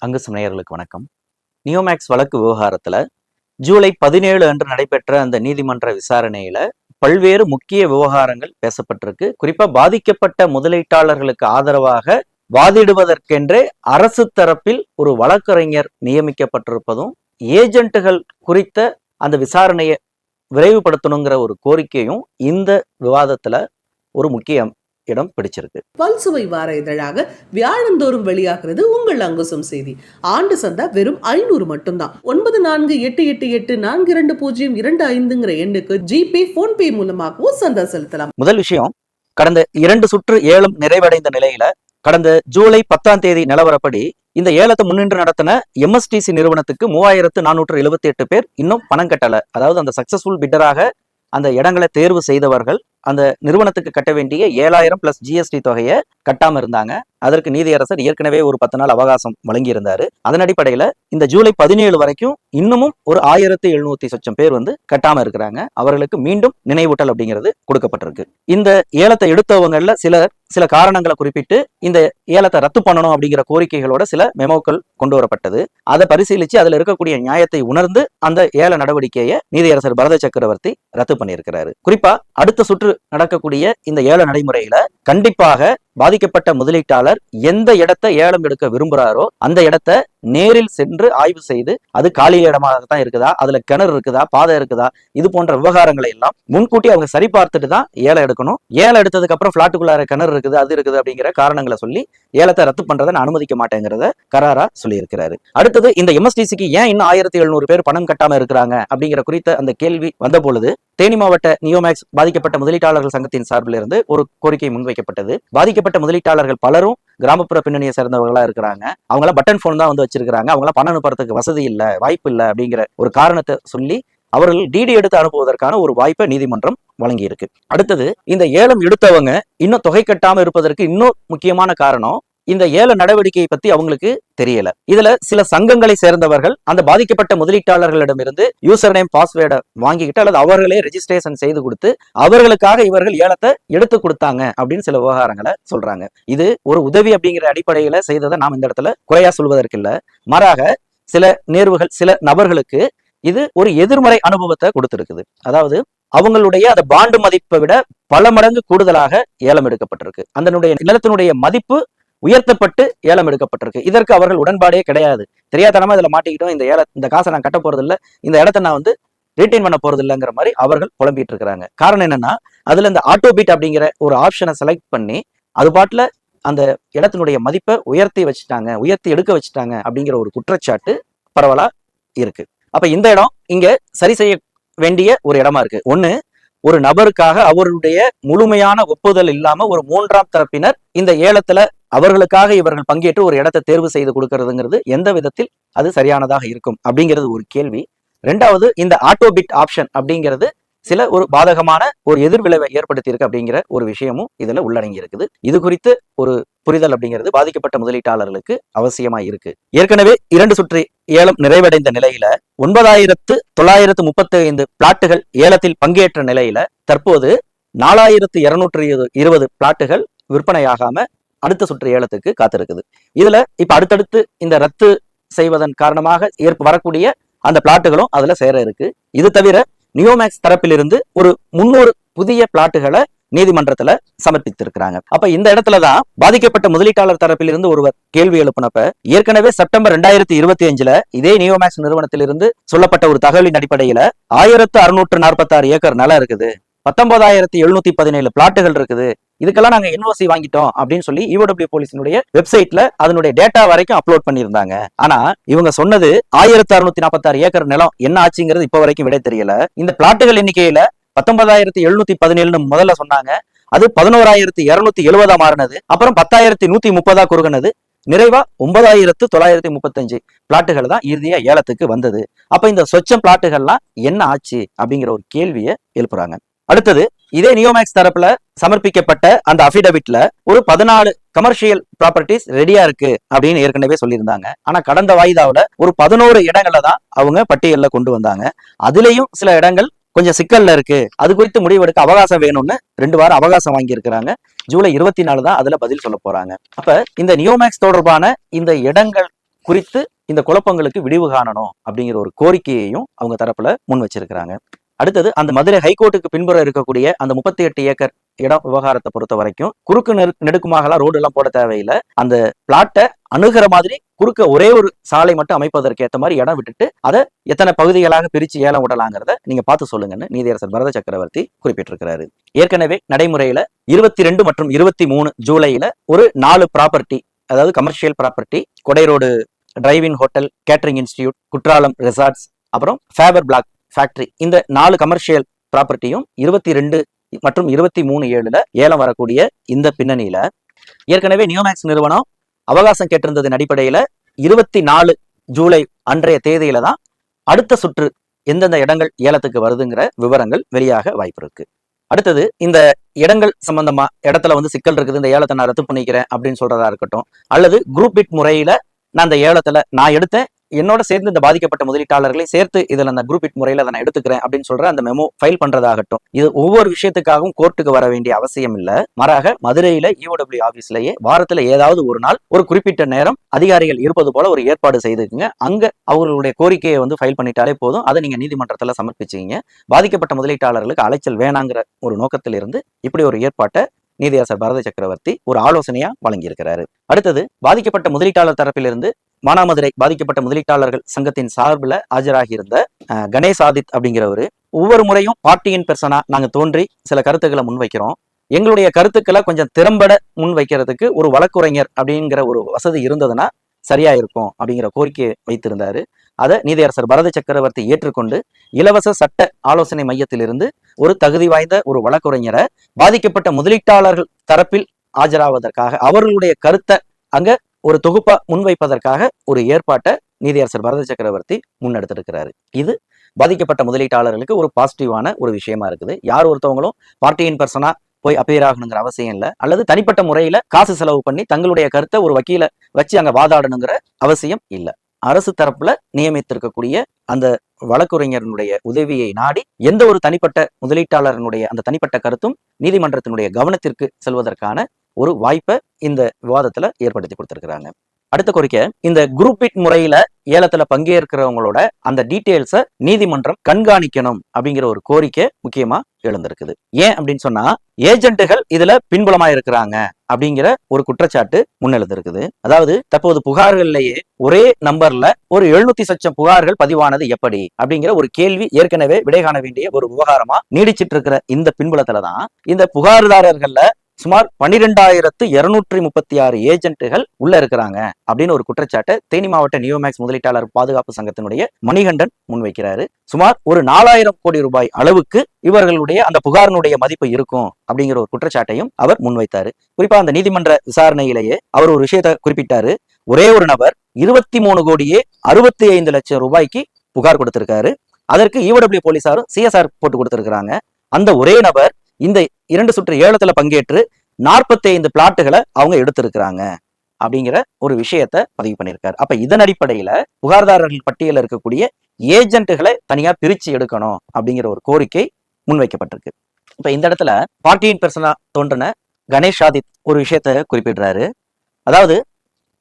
அங்குசம் நேயர்களுக்கு வணக்கம். நியோமேக்ஸ் வழக்கு விவகாரத்துல ஜூலை 17 அன்று நடைபெற்ற அந்த நீதிமன்ற விசாரணையில பல்வேறு முக்கிய விவகாரங்கள் பேசப்பட்டிருக்கு. குறிப்பா பாதிக்கப்பட்ட முதலீட்டாளர்களுக்கு ஆதரவாக வாதிடுவதற்கென்றே அரசு தரப்பில் ஒரு வழக்கறிஞர் நியமிக்கப்பட்டிருப்பதும், ஏஜென்ட்டுகள் குறித்த அந்த விசாரணையை விரைவுபடுத்தணுங்கிற ஒரு கோரிக்கையும் இந்த விவாதத்துல ஒரு முக்கிய இடம் பிடிச்சிருக்கு. பல்சுவை வார இதழாக வியாழந்தோறும் வெளியாகிறது உங்கள் அங்குசம் செய்தி. ஆண்டு சந்தா வெறும் 500 மட்டும்தான். 9488842025 எண்ணுக்கு ஜிபே, போன்பே மூலமாகவோ சந்தா செலுத்தலாம். முதல் விஷயம், கடந்த 2 சுற்று ஏலம் நிறைவடைந்த நிலையில கடந்த ஜூலை 10 நிலவரப்படி இந்த ஏலத்தை முன்னின்று நடத்தின எம்எஸ்டிசி நிறுவனத்துக்கு 3478 பேர் இன்னும் பணம் கட்டல. அதாவது அந்த சக்சஸ்ஃபுல் பிட்டராக அந்த இடங்களை தேர்வு செய்தவர்கள் அந்த நிறுவனத்துக்கு கட்ட வேண்டிய 7000 பிளஸ் ஜிஎஸ்டி தொகையை கட்டாம இருந்தாங்க. அதற்கு நீதியரசர் ஏற்கனவே ஒரு 10 நாள் அவகாசம் வழங்கி இருந்தாரு. அதன் அடிப்படையில இந்த ஜூலை 17 வரைக்கும் இன்னமும் ஒரு 1700 சொச்சம் பேர் கட்டாம இருக்கிறாங்க. அவர்களுக்கு மீண்டும் நினைவூட்டல் அப்படிங்கிறது கொடுக்கப்பட்டிருக்கு. இந்த ஏலத்தை எடுத்தவங்கள்ல சில காரணங்களை குறிப்பிட்டு இந்த ஏலத்தை ரத்து பண்ணணும் அப்படிங்கிற கோரிக்கைகளோட சில மெமோக்கள் கொண்டு வரப்பட்டது. அதை பரிசீலிச்சு அதுல இருக்கக்கூடிய நியாயத்தை உணர்ந்து அந்த ஏல நடவடிக்கையை நீதியரசர் பரத சக்கரவர்த்தி ரத்து பண்ணியிருக்கிறாரு. குறிப்பா அடுத்த சுற்று நடக்கக்கூடிய இந்த ஏல நடைமுறையில கண்டிப்பாக பாதிக்கப்பட்ட முதலீட்டாளர் எந்த இடத்தை ஏலம் எடுக்க விரும்புறாரோ அந்த இடத்தை நேரில் சென்று ஆய்வு செய்து அது காலி இடமாகத்தான் இருக்குதா, அதுல கிணறு இருக்குதா, பாதை இருக்குதா, இது போன்ற விவகாரங்களை எல்லாம் முன்கூட்டி அவங்க சரி பார்த்துட்டு தான் ஏலம் எடுக்கணும். ஏலம் எடுத்ததுக்கு அப்புறம் பிளாட்டுக்குள்ளார கிணறு இருக்குது, அது இருக்குது அப்படிங்கிற காரணங்களை சொல்லி ஏலத்தை ரத்து பண்றதை நான் அனுமதிக்க மாட்டேங்கிறத கராரா சொல்லி இருக்கிறாரு. அடுத்தது, இந்த எம்எஸ்டிசிக்கு ஏன் இன்னும் 1700 பேர் பணம் கட்டாம இருக்கிறாங்க அப்படிங்கிற குறித்த அந்த கேள்வி வந்த பொழுது தேனி மாவட்ட நியோமேக்ஸ் பாதிக்கப்பட்ட முதலீட்டாளர்கள் சங்கத்தின் சார்பில் இருந்து ஒரு கோரிக்கை முன்வைக்கப்பட்டது. பாதிக்கப்பட்ட முதலீட்டாளர்கள் பலரும் கிராமப்புற பின்னணியை சேர்ந்தவர்களா இருக்கிறாங்க. அவங்கள பட்டன் போன் தான் வச்சிருக்காங்க. அவங்கள பணம் அனுப்புறதுக்கு வசதி இல்ல, வாய்ப்பு இல்லை அப்படிங்கிற ஒரு காரணத்தை சொல்லி அவர்கள் டிடி எடுத்து அனுப்புவதற்கான ஒரு வாய்ப்பை நீதிமன்றம் வழங்கி இருக்கு. அடுத்தது, இந்த ஏலம் எடுத்தவங்க இன்னும் தொகை கட்டாம இருப்பதற்கு இன்னும் முக்கியமான காரணம், இந்த ஏல நடவடிக்கையை பத்தி அவங்களுக்கு தெரியல. இதுல சில சங்கங்களை சேர்ந்தவர்கள் அந்த பாதிக்கப்பட்ட முதலீட்டாளர்களிடமிருந்து யூசர் நேம், பாஸ்வேர்டை வாங்கிக்கிட்டு அல்லது அவர்களே ரெஜிஸ்ட்ரேஷன் செய்து கொடுத்து அவர்களுக்காக இவர்கள் ஏலத்தை எடுத்து கொடுத்தாங்க அப்படின்னு சில விவகாரங்களை சொல்றாங்க. இது ஒரு உதவி அப்படிங்கிற அடிப்படையில செய்ததை நாம் இந்த இடத்துல குறையா சொல்வதற்கு இல்ல. மாறாக சில நேர்வுகள், சில நபர்களுக்கு இது ஒரு எதிர்மறை அனுபவத்தை கொடுத்திருக்குது. அதாவது அவங்களுடைய அந்த பாண்டு மதிப்பை விட பல மடங்கு கூடுதலாக ஏலம் எடுக்கப்பட்டிருக்கு. அந்த நிலத்தினுடைய மதிப்பு உயர்த்தப்பட்டு ஏலம் எடுக்கப்பட்டிருக்கு. இதற்கு அவர்கள் உடன்பாடே கிடையாது. தெரியாதனமா இதுல மாட்டிக்கிட்டோம், இந்த காசை நான் கட்ட போறது இல்லை, இந்த இடத்த நான் ரீட்டைன் பண்ண போறது இல்லைங்கிற மாதிரி அவர்கள் புலம்பிட்டு இருக்கிறாங்க. காரணம் என்னன்னா, அதுல இந்த ஆட்டோ பீட் அப்படிங்கிற ஒரு ஆப்ஷனை செலக்ட் பண்ணி அது பாட்டுல அந்த இடத்தினுடைய மதிப்பை உயர்த்தி எடுக்க வச்சுட்டாங்க அப்படிங்கிற ஒரு குற்றச்சாட்டு பரவலா இருக்கு. அப்ப இந்த இடம் இங்க சரி செய்ய வேண்டிய ஒரு இடமா இருக்கு. ஒண்ணு, ஒரு நபருக்காக அவருடைய முழுமையான ஒப்புதல் இல்லாம ஒரு 3ஆம் தரப்பினர் இந்த ஏலத்துல அவர்களுக்காக இவர்கள் பங்கேற்று ஒரு இடத்தை தேர்வு செய்து கொடுக்கறதுங்கிறது எந்த விதத்தில் அது சரியானதாக இருக்கும் அப்படிங்கிறது ஒரு கேள்வி. 2வது, இந்த ஆட்டோ பிட் ஆப்ஷன் அப்படிங்கிறது சில ஒரு பாதகமான ஒரு எதிர்விளைவை ஏற்படுத்தி இருக்கு அப்படிங்கிற ஒரு விஷயமும் இதுல உள்ளடங்கி இருக்குது. இது குறித்து ஒரு புரிதல் அப்படிங்கிறது பாதிக்கப்பட்ட முதலீட்டாளர்களுக்கு அவசியமா இருக்கு. ஏற்கனவே 2 சுற்று ஏலம் நிறைவடைந்த நிலையில 9935 பிளாட்டுகள் ஏலத்தில் பங்கேற்ற நிலையில தற்போது 4220 பிளாட்டுகள் விற்பனையாகாம அடுத்த சுற்று ஏலத்துக்கு காத்திருக்குது. இதுல இப்ப அடுத்தடுத்து இந்த ரத்து செய்வதன் காரணமாக வரக்கூடிய அந்த பிளாட்டுகளும் அதுல சேர இருக்கு. இது தவிர நியோமேக்ஸ் தரப்பிலிருந்து ஒரு 300 புதிய பிளாட்டுகளை நீதிமன்றத்துல சமர்ப்பித்திருக்கிறாங்க. அப்ப இந்த இடத்துலதான் பாதிக்கப்பட்ட முதலீட்டாளர் தரப்பிலிருந்து ஒருவர் கேள்வி எழுப்பினப்ப, ஏற்கனவே செப்டம்பர் 2025 இதே நியோமேக்ஸ் நிறுவனத்திலிருந்து சொல்லப்பட்ட ஒரு தகவலின் அடிப்படையில 1646 ஏக்கர் நிலம் இருக்குது, 19717 பிளாட்டுகள் இருக்குது, இதுக்கெல்லாம் நாங்க என்ஓசி வாங்கிட்டோம் அப்படின்னு சொல்லி இஓடபிள்யூ போலீஸினுடைய வெப்சைட்ல அதனுடைய டேட்டா வரைக்கும் அப்லோட் பண்ணியிருந்தாங்க. ஆனா இவங்க சொன்னது 1646 ஏக்கர் நிலம் என்ன ஆச்சுங்கிறது இப்ப வரைக்கும் விட தெரியல. இந்த பிளாட்டுகள் எண்ணிக்கையில 19717 முதல்ல சொன்னாங்க, அது 11270 மாறினது, அப்புறம் 10130 குறுகினது, நிறைவா 9935 பிளாட்டுகள் தான் இறுதியா ஏலத்துக்கு வந்தது. அப்ப இந்த சொச்சம் பிளாட்டுகள்லாம் என்ன ஆச்சு அப்படிங்கிற ஒரு கேள்வியை எழுப்புறாங்க. அடுத்தது, இதே நியோமேக்ஸ் தரப்புல சமர்ப்பிக்கப்பட்ட அந்த அபிடவிட்ல ஒரு 14 கமர்ஷியல் ப்ராப்பர்ட்டிஸ் ரெடியா இருக்கு அப்படின்னு ஏற்கனவே சொல்லியிருந்தாங்க. ஆனா கடந்த வாய்தாவில ஒரு 11 இடங்களை தான் அவங்க பட்டியல்ல கொண்டு வந்தாங்க. அதுலயும் சில இடங்கள் கொஞ்சம் சிக்கல்ல இருக்கு, அது குறித்து முடிவெடுக்க அவகாசம் வேணும்னு 2 வாரம் அவகாசம் வாங்கி இருக்கிறாங்க. ஜூலை 24 தான் அதுல பதில் சொல்ல போறாங்க. அப்ப இந்த நியோமேக்ஸ் தொடர்பான இந்த இடங்கள் குறித்து இந்த குழப்பங்களுக்கு விடிவு காணணும் அப்படிங்கிற ஒரு கோரிக்கையையும் அவங்க தரப்புல முன் வச்சிருக்கிறாங்க. அடுத்தது அந்த மதுரை ஹைகோர்ட்டுக்கு பின்புறம் இருக்கக்கூடிய அந்த 38 ஏக்கர் இடம் விவகாரத்தை பொறுத்த வரைக்கும் குறுக்கு நெடுக்குமாகலாம் ரோடு எல்லாம் போட தேவையில்லை. அந்த பிளாட்டை அணுகிற மாதிரி குறுக்க ஒரே ஒரு சாலை மட்டும் அமைப்பதற்கு ஏற்ற மாதிரி இடம் விட்டுட்டு அதை எத்தனை பகுதிகளாக பிரிச்சு ஏலம் விடலாங்கிறத நீங்க பார்த்து சொல்லுங்கன்னு நீதியரசர் பரத சக்கரவர்த்தி குறிப்பிட்டிருக்கிறாரு. ஏற்கனவே நடைமுறையில 22 மற்றும் 23 ஜூலைல ஒரு 4 ப்ராப்பர்ட்டி, அதாவது commercial property, Kodai road drive in hotel, catering institute, Courtallam resorts, அப்புறம் ஃபேபர் பிளாக் ஃபேக்டரி, இந்த 4 கமர்ஷியல் ப்ராப்பர்ட்டியும் 22 மற்றும் 23/7 ஏலம் வரக்கூடிய இந்த பின்னணியில ஏற்கனவே நியோமேக்ஸ் நிறுவனம் அவகாசம் கேட்டிருந்ததன் அடிப்படையில 24 ஜூலை அன்றைய தேதியில தான் அடுத்த சுற்று எந்தெந்த இடங்கள் ஏலத்துக்கு வருதுங்கிற விவரங்கள் வெளியாக வாய்ப்பு இருக்கு. அடுத்தது இந்த இடங்கள் சம்பந்தமா இடத்துல வந்து சிக்கல் இருக்குது, இந்த ஏலத்தை நான் ரத்து பண்ணிக்கிறேன் அப்படின்னு சொல்றதா இருக்கட்டும், அல்லது குரூப் பிட் முறையில நான் அந்த ஏலத்துல நான் எடுத்தேன், என்னோட சேர்ந்து இந்த பாதிக்கப்பட்ட முதலீட்டாளர்களை சேர்த்து இதுல அந்த குரூப் இட் முறையில அதை நான் எடுத்துக்கிறேன் அப்படின்னு சொல்ற அந்த மெமோ ஃபைல் பண்றதாகட்டும், இது ஒவ்வொரு விஷயத்துக்காகவும் கோர்ட்டுக்கு வர வேண்டிய அவசியம் இல்ல. மாறாக மதுரையில EOW ஆபீஸ்லயே வாரத்துல ஏதாவது ஒரு நாள் ஒரு குறிப்பிட்ட நேரம் அதிகாரிகள் இருப்பது போல ஒரு ஏற்பாடு செய்துக்குங்க. அங்க அவர்களுடைய கோரிக்கையை வந்து ஃபைல் பண்ணிட்டாலே போதும், அதை நீங்க நீதிமன்றத்துல சமர்ப்பிச்சீங்க. பாதிக்கப்பட்ட முதலீட்டாளர்களுக்கு அலைச்சல் வேணாங்கிற ஒரு நோக்கத்திலிருந்து இப்படி ஒரு ஏற்பாட்டை நீதியரசர் பரத சக்கரவர்த்தி ஒரு ஆலோசனையா வழங்கியிருக்கிறாரு. அடுத்தது பாதிக்கப்பட்ட முதலீட்டாளர் தரப்பிலிருந்து மானாமதுரை பாதிக்கப்பட்ட முதலீட்டாளர்கள் சங்கத்தின் சார்பில் ஆஜராகி இருந்த கணேஷ் ஆதித் அப்படிங்கிறவரு, ஒவ்வொரு முறையும் பார்ட்டியின் பெர்சனா நாங்க தோன்றி சில கருத்துக்களை முன்வைக்கிறோம், எங்களுடைய கருத்துக்களை கொஞ்சம் திறம்பட முன் வைக்கிறதுக்கு ஒரு வழக்குரைஞர் அப்படிங்கிற ஒரு வசதி இருந்ததுன்னா சரியா இருக்கும் அப்படிங்கிற கோரிக்கையை வைத்திருந்தாரு. அதை நீதியரசர் பரத சக்கரவர்த்தி ஏற்றுக்கொண்டு இலவச சட்ட ஆலோசனை மையத்திலிருந்து ஒரு தகுதி வாய்ந்த ஒரு வழக்குரைஞரை பாதிக்கப்பட்ட முதலீட்டாளர்கள் தரப்பில் ஆஜராவதற்காக அவர்களுடைய கருத்தை அங்க ஒரு தொகுப்பா முன்வைப்பதற்காக ஒரு ஏற்பாட்டை நீதியரசர் பரத சக்கரவர்த்தி முன்னெடுத்திருக்கிறாரு. இது பாதிக்கப்பட்ட முதலீட்டாளர்களுக்கு ஒரு பாசிட்டிவான ஒரு விஷயமா இருக்குது. யார் ஒருத்தவங்களும் பார்ட்டியின் பர்சனா போய் அப்பியர் ஆகணுங்கிற அவசியம் இல்லை, அல்லது தனிப்பட்ட முறையில காசு செலவு பண்ணி தங்களுடைய கருத்தை ஒரு வக்கீல வச்சு அங்க வாதாடணுங்கிற அவசியம் இல்லை. அரசு தரப்புல நியமித்திருக்கக்கூடிய அந்த வழக்குரைஞர்களுடைய உதவியை நாடி எந்த ஒரு தனிப்பட்ட முதலீட்டாளர்களுடைய அந்த தனிப்பட்ட கருத்தும் நீதிமன்றத்தினுடைய கவனத்திற்கு செல்வதற்கான ஒரு வாய்ப்பை இந்த விவாதத்துல ஏற்படுத்தி கொடுத்திருக்கிறாங்க. அடுத்த கோரிக்கை, இந்த குரூப் பிட் முறையில ஏலத்துல பங்கேற்கிறவங்களோட அந்த டீட்டெயில்ஸை நீதிமன்றம் கண்காணிக்கணும் அப்படிங்கிற ஒரு கோரிக்கை முக்கியமா எழுந்திருக்குது. ஏன் அப்படின்னு சொன்னா ஏஜென்ட்டுகள் இதுல பின்புலமா இருக்கிறாங்க அப்படிங்கிற ஒரு குற்றச்சாட்டு முன்னெழுந்திருக்குது. அதாவது தற்போது புகார்கள்லயே ஒரே நம்பர்ல ஒரு 700 லட்சம் புகார்கள் பதிவானது எப்படி அப்படிங்கிற ஒரு கேள்வி ஏற்கனவே விடை காண வேண்டிய ஒரு விவகாரமா நீடிச்சிட்டு இருக்கிற இந்த பின்புலத்துலதான் இந்த புகார்தாரர்கள்ல சுமார் 12,236 ஏஜென்ட்டுகள் உள்ள இருக்கிறாங்க அப்படின்னு ஒரு குற்றச்சாட்டை தேனி மாவட்ட நியோமேக்ஸ் முதலீட்டாளர் பாதுகாப்பு சங்கத்தினுடைய மணிகண்டன் முன்வைக்கிறாரு. சுமார் ஒரு 4,000 கோடி ரூபாய் அளவுக்கு இவர்களுடைய அந்த புகாரினுடைய மதிப்பு இருக்கும் அப்படிங்கிற ஒரு குற்றச்சாட்டையும் அவர் முன்வைத்தாரு. குறிப்பா அந்த நீதிமன்ற விசாரணையிலேயே அவர் ஒரு விஷயத்தை குறிப்பிட்டாரு. ஒரே ஒரு நபர் 23 கோடியே 65 லட்சம் ரூபாய்க்கு புகார் கொடுத்திருக்காரு. அதற்கு EOW போலீசாரும் CSR போட்டு கொடுத்திருக்கிறாங்க. அந்த ஒரே நபர் இந்த 2 சுற்று ஏலத்துல பங்கேற்று 45 பிளாட்டுகளை அவங்க எடுத்திருக்கிறாங்க அப்படிங்கிற ஒரு விஷயத்த பதிவு பண்ணியிருக்காரு. அப்ப இதன் அடிப்படையில புகார்தாரர்கள் பட்டியல இருக்கக்கூடிய ஏஜென்ட்டுகளை தனியா பிரிச்சு எடுக்கணும் அப்படிங்கிற ஒரு கோரிக்கை முன்வைக்கப்பட்டிருக்கு. இப்ப இந்த இடத்துல பார்ட்டியின் பெர்சனா தோன்றின கணேஷ் ஆதித் ஒரு விஷயத்த குறிப்பிடுறாரு. அதாவது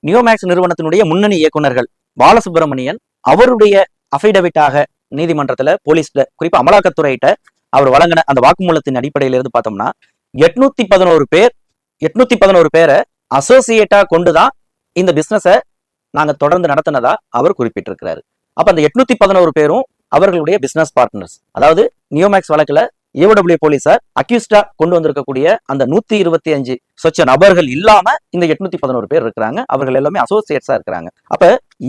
நியோமேக்ஸ் நிறுவனத்தினுடைய முன்னணி இயக்குநர்கள் பாலசுப்ரமணியன் அவருடைய அஃபிடவிட்டாக நீதிமன்றத்துல போலீஸ்ல குறிப்பா அமலாக்கத்துறையிட்ட அவர் வழங்கின அந்த வாக்குமூலத்தின் அடிப்படையில இருந்து பார்த்தோம்னா 811 பேரை அசோசியேட்டா கொண்டுதான் இந்த பிசினஸை நாங்க தொடர்ந்து நடத்தினதா அவர் குறிப்பிட்டிருக்கிறாரு. அப்ப அந்த 811 பேரும் அவர்களுடைய பிசினஸ் பார்ட்னர்ஸ். அதாவது நியோமேக்ஸ் வழக்குல EOW போலீசார் அக்யூஸ்டா கொண்டு வந்திருக்கக்கூடிய அந்த 125 சொச்ச நபர்கள் இல்லாம இந்த 811 பேர் இருக்கிறாங்க. அவர்கள் எல்லாமே அசோசியேட்ஸா இருக்கிறாங்க. அப்ப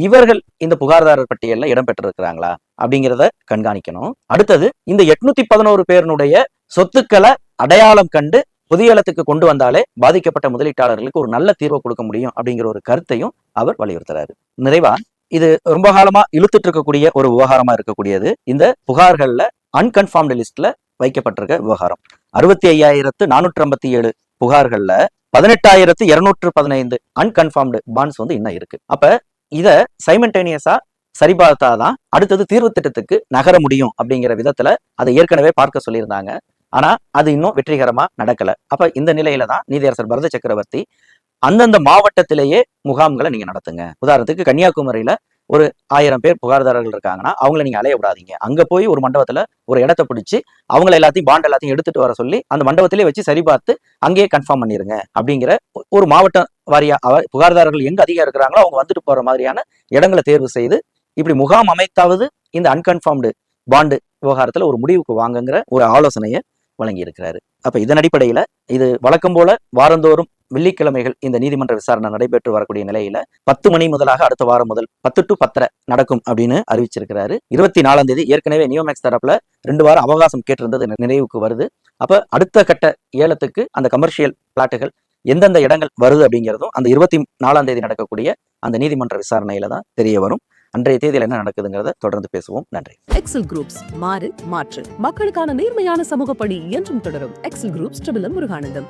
இவர்கள் இந்த புகார்தாரர் பட்டியல்ல இடம்பெற்றிருக்கிறாங்களா அப்படிங்கிறத கண்காணிக்கணும். அடுத்தது இந்த 811 பேருடைய சொத்துக்களை அடையாளம் கண்டு புதிய ஏலத்துக்கு கொண்டு வந்தாலே பாதிக்கப்பட்ட முதலீட்டாளர்களுக்கு ஒரு நல்ல தீர்வை கொடுக்க முடியும் அப்படிங்கிற ஒரு கருத்தையும் அவர் வலியுறுத்துறாரு. நிறைவா இது ரொம்ப காலமா இழுத்துட்டு இருக்கக்கூடிய ஒரு விவகாரமா இருக்கக்கூடியது இந்த புகார்கள்ல அன்கன்ஃபார்ம்டு லிஸ்ட்ல வைக்கப்பட்டிருக்க விவகாரம். 65,457 புகார்கள்ல 18,215 அன்கன்ஃபார்ம்டு பாண்ட்ஸ் வந்து இன்னும் இருக்கு. அப்ப இத சைமல்டேனியஸா சரிபார்த்தாதான் அடுத்தது தீர்வு திட்டத்துக்கு நகர முடியும் அப்படிங்கிற விதத்துல அதை ஏற்கனவே பார்க்க சொல்லியிருந்தாங்க. ஆனா அது இன்னும் வெற்றிகரமா நடக்கல. அப்ப இந்த நிலையில தான் நீதியரசர் பரத சக்கரவர்த்தி அந்தந்த மாவட்டத்திலேயே முகாம்களை நீங்க நடத்துங்க. உதாரணத்துக்கு கன்னியாகுமரியில ஒரு 1000 பேர் புகார்தாரர்கள் இருக்காங்கன்னா அவங்கள நீங்க அலைய விடாதீங்க. அங்க போய் ஒரு மண்டபத்துல ஒரு இடத்த பிடிச்சி அவங்கள எல்லாத்தையும் பாண்ட் எல்லாத்தையும் எடுத்துட்டு வர சொல்லி அந்த மண்டபத்திலே வச்சு சரி பார்த்து அங்கேயே கன்ஃபார்ம் பண்ணிருங்க அப்படிங்கிற ஒரு மாவட்ட வாரியா புகார்தாரர்கள் எங்க அதிகம் இருக்கிறாங்களோ அவங்க வந்துட்டு போற மாதிரியான இடங்களை தேர்வு செய்து இப்படி முகாம் அமைத்தாவது இந்த அன்கன்ஃபார்ம்டு பாண்டு விவகாரத்துல ஒரு முடிவுக்கு வாங்குங்கிற ஒரு ஆலோசனையை வழங்கி இருக்கிறாரு. அப்ப இதன் அடிப்படையில இது வழக்கம் போல வாரந்தோறும் வெள்ளிக்கிழமைகள் இந்த நீதிமன்ற விசாரணை நடைபெற்று வரக்கூடிய நிலையில 10 மணி முதலாக அடுத்த வாரம் முதல் 10 to 10:30 நடக்கும் அப்படின்னு அறிவிச்சிருக்கிறாரு. 24ஆம் தேதி ஏற்கனவே நியோமேக்ஸ் தரப்புல 2 வாரம் அவகாசம் கேட்டிருந்தது நிறைவுக்கு வருது. அப்ப அடுத்த கட்ட ஏலத்துக்கு அந்த கமர்ஷியல் பிளாட்டுகள் எந்தெந்த இடங்கள் வருது அப்படிங்கிறதும் அந்த 24ஆம் தேதி நடக்கக்கூடிய அந்த நீதிமன்ற விசாரணையில தான் தெரிய வரும். அன்றைய தேதியில் என்ன நடக்குதுங்கிறத தொடர்ந்து பேசுவோம். நன்றி. எக்ஸல் குரூப்ஸ் மாறு மாற்று மக்களுக்கான நேர்மையான சமூக பணி என்றும் தொடரும். Excel groups Muruganandam.